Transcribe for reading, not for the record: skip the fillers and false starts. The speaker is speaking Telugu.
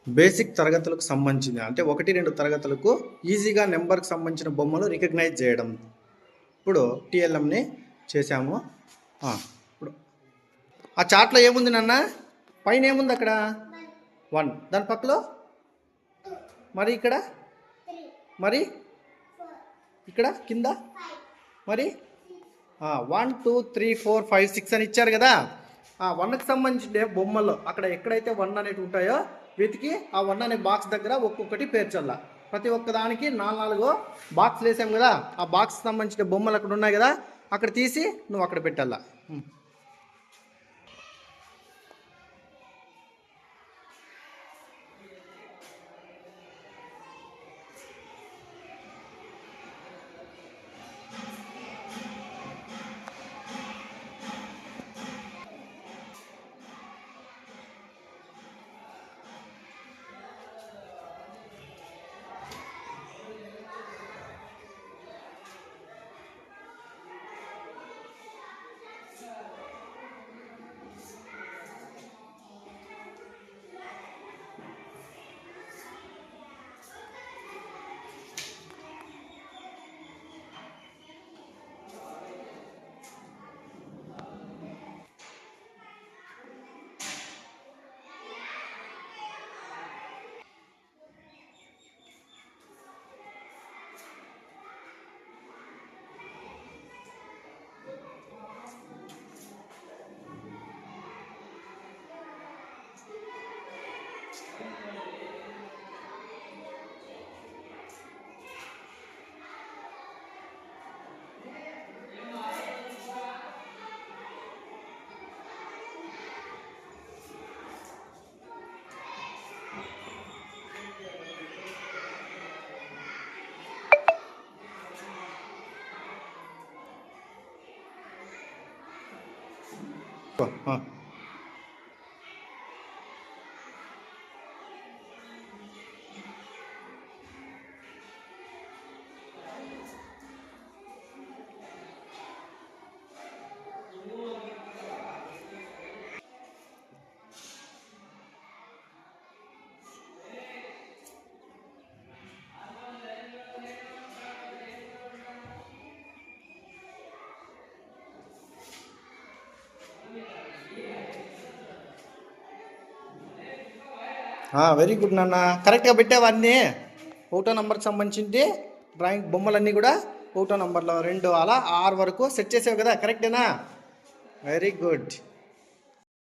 బేసిక్ తరగతులకు సంబంధించింది అంటే 1, 2 తరగతులకు ఈజీగా నెంబర్కి సంబంధించిన బొమ్మలు రికగ్నైజ్ చేయడం. ఇప్పుడు టీఎల్ఎంని చేసాము. ఇప్పుడు ఆ చార్ట్లో ఏముంది నాన్న? పైన ఏముంది అక్కడ? 1. దాని పక్కలో మరి ఇక్కడ మరి ఇక్కడ కింద మరి 1 2 3 4 5 6 అని ఇచ్చారు కదా. 1కి సంబంధించిన బొమ్మలు అక్కడ ఎక్కడైతే 1 అనేవి ఉంటాయో వెతికి ఆ 1 అనే బాక్స్ దగ్గర ఒక్కొక్కటి పేర్చల్లా. ప్రతి ఒక్కదానికి 4 బాక్స్లు వేసాం కదా. ఆ బాక్స్కి సంబంధించిన బొమ్మలు అక్కడ ఉన్నాయి కదా, అక్కడ తీసి నువ్వు అక్కడ పెట్టాలా. వెరీ గుడ్ నాన్న, కరెక్ట్గా పెట్టావన్నీ. 1వ నంబర్కి సంబంధించి డ్రాయింగ్ బొమ్మలన్నీ కూడా 1వ నంబర్లో 2 అలా 6 వరకు సెట్ చేసావు కదా, కరెక్టేనా? Very good.